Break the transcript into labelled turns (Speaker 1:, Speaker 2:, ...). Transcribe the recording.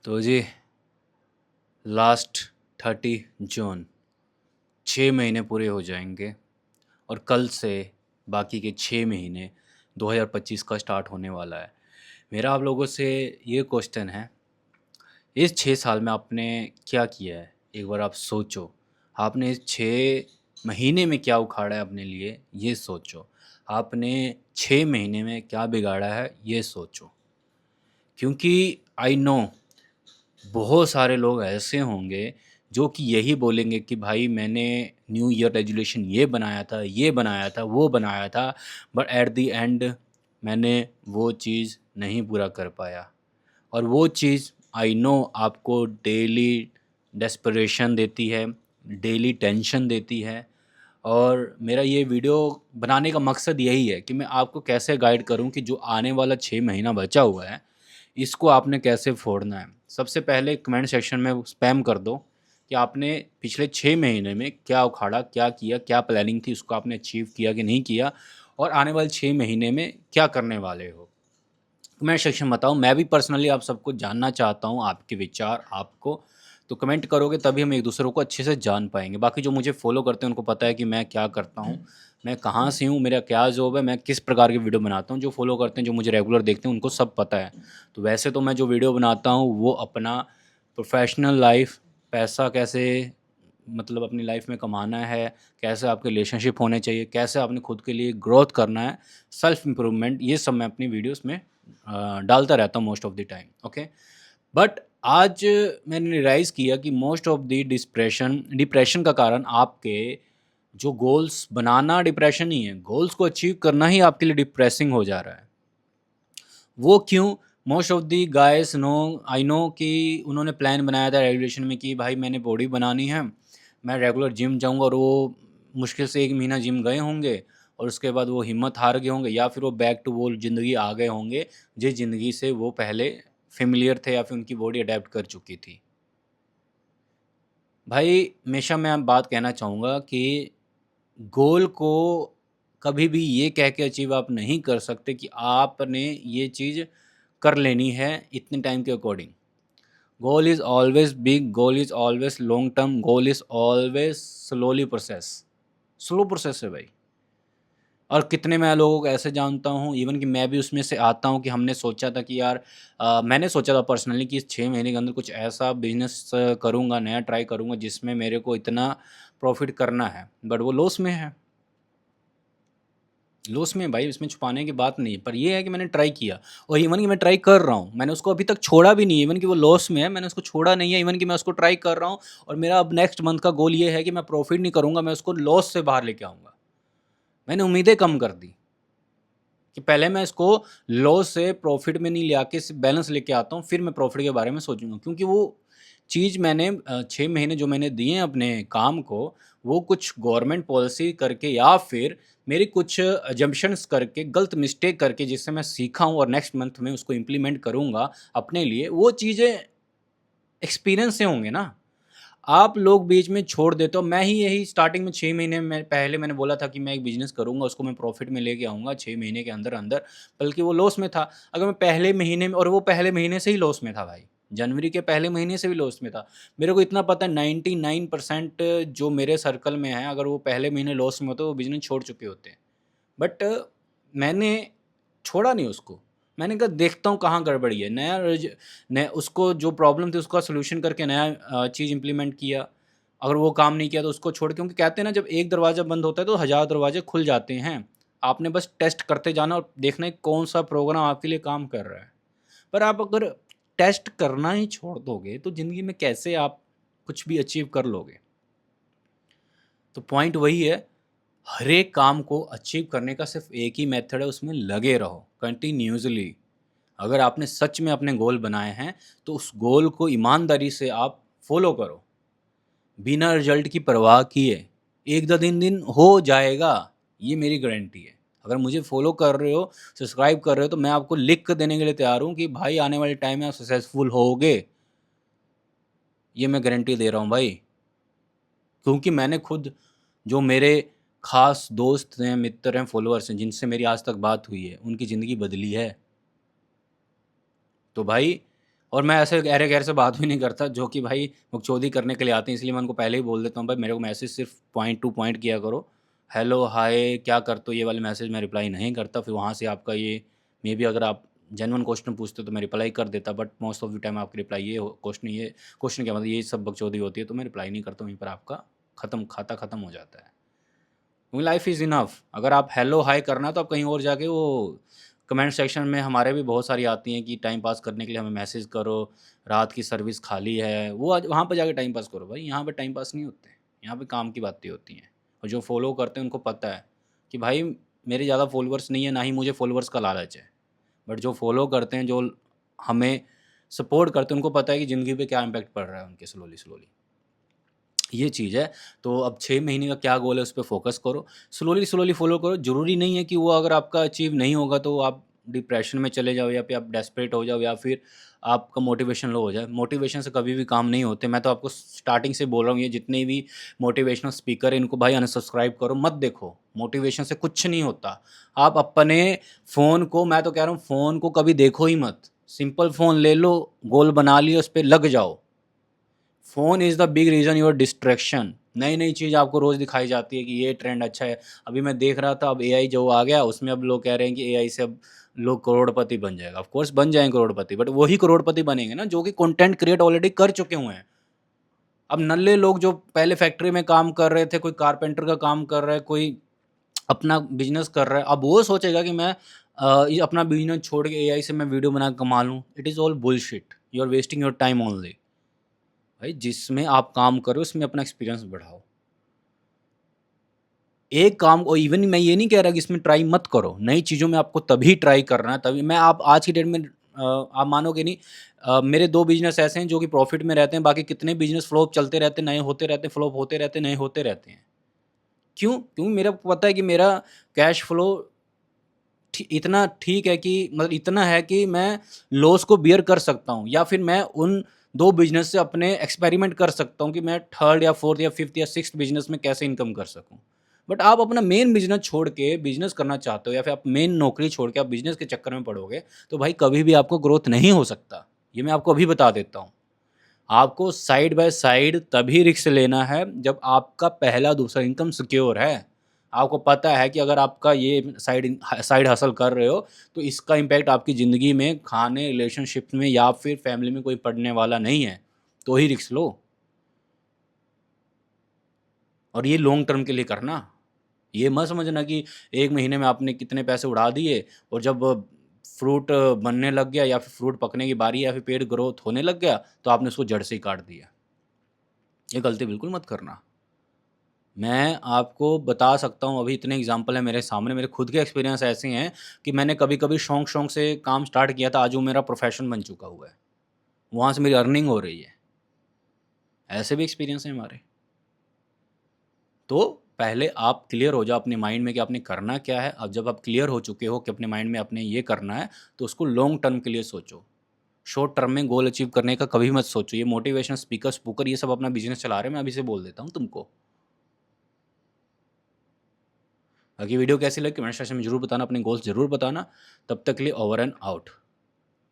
Speaker 1: तो जी लास्ट 30 जून 6 महीने पूरे हो जाएंगे और कल से बाकी के 6 महीने 2025 का स्टार्ट होने वाला है। मेरा आप लोगों से ये क्वेश्चन है, इस 6 साल में आपने क्या किया है? एक बार आप सोचो। आपने इस 6 महीने में क्या उखाड़ा है अपने लिए, ये सोचो। आपने 6 महीने में क्या बिगाड़ा है, ये सोचो। क्योंकि आई नो बहुत सारे लोग ऐसे होंगे जो कि यही बोलेंगे कि भाई मैंने न्यू ईयर रेजोल्यूशन ये बनाया था, ये बनाया था, वो बनाया था, बट एट द एंड मैंने वो चीज़ नहीं पूरा कर पाया। और वो चीज़ आई नो आपको डेली डेस्परेशन देती है, डेली टेंशन देती है। और मेरा ये वीडियो बनाने का मकसद यही है कि मैं आपको कैसे गाइड करूं कि जो आने वाला 6 महीना बचा हुआ है इसको आपने कैसे फोड़ना है। सबसे पहले कमेंट सेक्शन में स्पैम कर दो कि आपने पिछले 6 महीने में क्या उखाड़ा, क्या किया, क्या प्लानिंग थी, उसको आपने अचीव किया कि नहीं किया, और आने वाले 6 महीने में क्या करने वाले हो। कमेंट सेक्शन बताओ। मैं भी पर्सनली आप सबको जानना चाहता हूँ, आपके विचार आपको। तो कमेंट करोगे तभी हम एक दूसरे को अच्छे से जान पाएंगे। बाकी जो मुझे फॉलो करते हैं उनको पता है कि मैं क्या करता हूँ, मैं कहाँ से हूँ, मेरा क्या जॉब है, मैं किस प्रकार की वीडियो बनाता हूँ। जो फॉलो करते हैं, जो मुझे रेगुलर देखते हैं, उनको सब पता है। तो वैसे तो मैं जो वीडियो बनाता हूँ वो अपना प्रोफेशनल लाइफ, पैसा कैसे मतलब अपनी लाइफ में कमाना है, कैसे आपके रिलेशनशिप होने चाहिए, कैसे आपने खुद के लिए ग्रोथ करना है, सेल्फ इम्प्रूवमेंट, ये सब मैं अपनी वीडियोस में डालता रहता हूँ most of the time. Okay, but आज मैंने रियलाइज़ किया कि मोस्ट ऑफ द डिप्रेशन का कारण आपके जो गोल्स बनाना डिप्रेशन ही है, गोल्स को अचीव करना ही आपके लिए डिप्रेसिंग हो जा रहा है। वो क्यों? Most of the guys know, I know कि उन्होंने प्लान बनाया था रेगुलेशन में कि भाई मैंने बॉडी बनानी है, मैं रेगुलर जिम जाऊंगा, और वो मुश्किल से 1 महीना जिम गए होंगे और उसके बाद वो हिम्मत हार गए होंगे, या फिर वो बैक टू वो ज़िंदगी आ गए होंगे जिस ज़िंदगी से वो पहले फेमिलियर थे या फिर उनकी बॉडी अडेप्ट कर चुकी थी। भाई हमेशा मैं बात कहना चाहूँगा कि गोल को कभी भी ये कह के अचीव आप नहीं कर सकते कि आपने ये चीज़ कर लेनी है इतने टाइम के according. Goal is always big, goal is always long term, goal is always slow process है भाई। और कितने मैं लोगों को ऐसे जानता हूँ, इवन कि मैं भी उसमें से आता हूँ, कि हमने सोचा था कि यार मैंने सोचा था पर्सनली कि इस 6 महीने के अंदर कुछ ऐसा बिजनेस करूँगा, नया ट्राई करूँगा जिसमें मेरे को इतना प्रॉफिट करना है, बट वो लॉस में है। लॉस में भाई, इसमें छुपाने की बात नहीं है, पर ये है कि मैंने ट्राई किया, और इवन कि मैं ट्राई कर रहा हूँ, मैंने उसको अभी तक छोड़ा भी नहीं है। इवन कि वो लॉस में है, मैंने उसको छोड़ा नहीं है, इवन कि मैं उसको ट्राई कर रहा हूँ। और मेरा अब नेक्स्ट मंथ का गोल ये है कि मैं प्रॉफिट नहीं करूँगा, मैं उसको लॉस से बाहर लेके आऊँगा। मैंने उम्मीदें कम कर दी कि पहले मैं इसको लॉस से प्रॉफिट में नहीं ले आके बैलेंस लेके आता हूँ, फिर मैं प्रॉफिट के बारे में सोचूंगा। क्योंकि वो चीज़ मैंने 6 महीने जो मैंने दिए हैं अपने काम को, वो कुछ गवर्नमेंट पॉलिसी करके या फिर मेरी कुछ अजम्पशंस करके, गलत मिस्टेक करके, जिससे मैं सीखा हूँ और नेक्स्ट मंथ में उसको इम्प्लीमेंट करूँगा अपने लिए, वो चीज़ें एक्सपीरियंस से होंगे ना। आप लोग बीच में छोड़ देते हो। मैं ही यही स्टार्टिंग में 6 महीने में पहले मैंने बोला था कि मैं एक बिजनेस करूंगा, उसको मैं प्रॉफिट में लेके आऊंगा 6 महीने के अंदर अंदर, बल्कि वो लॉस में था। अगर मैं पहले महीने में, और वो पहले महीने से ही लॉस में था भाई, जनवरी के पहले महीने से भी लॉस में था। मेरे को इतना पता है 99% जो मेरे सर्कल में है, अगर वो पहले महीने लॉस में होते वो बिजनेस छोड़ चुके होते हैं। बट मैंने छोड़ा नहीं उसको। मैंने कहा देखता हूँ कहाँ गड़बड़ी है, नया उसको जो प्रॉब्लम थी उसका सोल्यूशन करके नया चीज़ इम्प्लीमेंट किया। अगर वो काम नहीं किया तो उसको छोड़, क्योंकि कहते हैं ना, जब एक दरवाज़ा बंद होता है तो 1000 दरवाजे खुल जाते हैं। आपने बस टेस्ट करते जाना और देखना है कौन सा प्रोग्राम आपके लिए काम कर रहा है। पर आप अगर टेस्ट करना ही छोड़ दोगे तो ज़िंदगी में कैसे आप कुछ भी अचीव कर लोगे? तो पॉइंट वही है, हर एक काम को अचीव करने का सिर्फ एक ही मेथड है, उसमें लगे रहो कंटिन्यूसली। अगर आपने सच में अपने गोल बनाए हैं तो उस गोल को ईमानदारी से आप फॉलो करो, बिना रिजल्ट की परवाह किए। एक दो दिन हो जाएगा, ये मेरी गारंटी है। अगर मुझे फॉलो कर रहे हो, सब्सक्राइब कर रहे हो, तो मैं आपको लिख कर देने के लिए तैयार हूँ कि भाई आने वाले टाइम में आप सक्सेसफुल होगे। ये मैं गारंटी दे रहा हूँ भाई, क्योंकि मैंने खुद, जो मेरे खास दोस्त हैं, मित्र हैं, फॉलोअर्स हैं, जिनसे मेरी आज तक बात हुई है, उनकी ज़िंदगी बदली है। तो भाई, और मैं ऐसे गहरे गहरे से बात भी नहीं करता जो कि भाई बकचोदी करने के लिए आते हैं, इसलिए मैं उनको पहले ही बोल देता हूँ भाई मेरे को मैसेज सिर्फ पॉइंट टू पॉइंट किया करो, हेलो हाय क्या करते हो, ये वाले मैसेज मैं रिप्लाई नहीं करता। फिर वहाँ से आपका ये मे बी अगर आप जेन्युइन क्वेश्चन पूछते हो तो मैं रिप्लाई कर देता, but most of the time आपकी रिप्लाई ये क्वेश्चन क्या मतलब ये सब बकचोदी होती है तो मैं रिप्लाई नहीं करता, वहीं पर आपका खाता ख़त्म हो जाता है। क्योंकि लाइफ इज़ इनफ। अगर आप हेलो हाय करना तो आप कहीं और जाके वो कमेंट सेक्शन में हमारे भी बहुत सारी आती हैं कि टाइम पास करने के लिए हमें मैसेज करो, रात की सर्विस खाली है, वो आज वहाँ पर जाके टाइम पास करो भाई, यहाँ पे टाइम पास नहीं होते, यहाँ पे काम की बातें होती हैं। और जो फॉलो करते हैं उनको पता है कि भाई मेरे ज़्यादा फॉलोअर्स नहीं है, ना ही मुझे फॉलोअर्स का लालच है, बट जो फॉलो करते हैं, जो हमें सपोर्ट करते हैं, उनको पता है कि ज़िंदगी पे क्या इम्पैक्ट पड़ रहा है उनके स्लोली स्लोली। ये चीज़ है। तो अब 6 महीने का क्या गोल है उस पे फ़ोकस करो, स्लोली फ़ॉलो करो। ज़रूरी नहीं है कि वो अगर आपका अचीव नहीं होगा तो आप डिप्रेशन में चले जाओ या फिर आप डेस्परेट हो जाओ या फिर आपका मोटिवेशन लो हो जाए। मोटिवेशन से कभी भी काम नहीं होते। मैं तो आपको स्टार्टिंग से बोल रहा हूँ, ये जितने भी मोटिवेशनल स्पीकर हैं इनको भाई अनसब्सक्राइब करो, मत देखो। मोटिवेशन से कुछ नहीं होता। आप अपने फ़ोन को, मैं तो कह रहा हूँ फ़ोन को कभी देखो ही मत। सिंपल फ़ोन ले लो, गोल बना लिया, उस पे लग जाओ। Phone is the big reason your distraction. नई-नई चीज़ आपको रोज़ दिखाई जाती है कि ये ट्रेंड अच्छा है। अभी मैं देख रहा था, अब एआई जो आ गया उसमें अब लोग कह रहे हैं कि एआई से अब लोग करोड़पति बन जाएगा। ऑफ़ कोर्स बन जाएँगे करोड़पति, बट वही करोड़पति बनेंगे ना जो कि कंटेंट क्रिएट ऑलरेडी कर चुके हुए हैं। अब नल्ले लोग जो पहले फैक्ट्री में काम कर रहे थे, कोई कारपेंटर का काम कर रहा है, कोई अपना बिज़नेस कर रहा है, अब वो सोचेगा कि मैं ये अपना बिज़नेस छोड़ के एआई से मैं वीडियो बना के कमा लूँ। It is all bullshit. You are wasting your time only. भाई जिसमें आप काम करो उसमें अपना एक्सपीरियंस बढ़ाओ। एक काम, और इवन मैं ये नहीं कह रहा कि इसमें ट्राई मत करो, नई चीज़ों में आपको तभी ट्राई करना है, तभी मैं आप आज की डेट में आप मानोगे नहीं, मेरे 2 बिज़नेस ऐसे हैं जो कि प्रॉफ़िट में रहते हैं, बाकी कितने बिज़नेस फ्लॉप चलते रहते हैं, नए होते रहते हैं, फ्लॉप होते रहते हैं, नए होते रहते हैं। क्यों? क्योंकि मेरा पता है कि मेरा कैश फ्लो इतना ठीक है कि मतलब इतना है कि मैं लॉस को बियर कर सकता हूँ, या फिर मैं उन 2 बिज़नेस से अपने एक्सपेरिमेंट कर सकता हूँ कि मैं 3rd या 4th या 5th या 6th बिज़नेस में कैसे इनकम कर सकूँ। बट आप अपना मेन बिज़नेस छोड़ के बिज़नेस करना चाहते हो या फिर आप मेन नौकरी छोड़ के आप बिज़नेस के चक्कर में पड़ोगे, तो भाई कभी भी आपको ग्रोथ नहीं हो सकता। ये मैं आपको अभी बता देता हूँ। आपको साइड बाय साइड तभी रिस्क लेना है जब आपका पहला दूसरा इनकम सिक्योर है। आपको पता है कि अगर आपका ये साइड हसल कर रहे हो तो इसका इम्पैक्ट आपकी ज़िंदगी में, खाने, रिलेशनशिप में या फिर फैमिली में कोई पड़ने वाला नहीं है, तो ही रिस्क लो। और ये लॉन्ग टर्म के लिए करना। ये मत समझना कि 1 महीने में आपने कितने पैसे उड़ा दिए और जब फ्रूट बनने लग गया या फिर फ्रूट पकने की बारी या फिर पेड़ ग्रोथ होने लग गया, तो आपने उसको जड़ से ही काट दिया। ये गलती बिल्कुल मत करना। मैं आपको बता सकता हूँ, अभी इतने एग्ज़ाम्पल हैं मेरे सामने, मेरे खुद के एक्सपीरियंस ऐसे हैं कि मैंने कभी-कभी शौक-शौक से काम स्टार्ट किया था, आज वो मेरा प्रोफ़ेशन बन चुका हुआ है। वहाँ से मेरी अर्निंग हो रही है। ऐसे भी एक्सपीरियंस हैं हमारे। तो पहले आप क्लियर हो जाओ अपने माइंड में कि आपने करना क्या है। अब जब आप क्लियर हो चुके हो कि अपने माइंड में आपने ये करना है, तो उसको लॉन्ग टर्म के लिए सोचो। शॉर्ट टर्म में गोल अचीव करने का कभी मत सोचो। ये मोटिवेशनल स्पीकर, स्पूकर ये सब अपना बिज़नेस चला रहे हैं, मैं अभी से बोल देता हूँ तुमको। बाकी वीडियो कैसी लगी कमेंट सेक्शन में ज़रूर बताना, अपने गोल्स ज़रूर बताना। तब तक के लिए ओवर एंड आउट।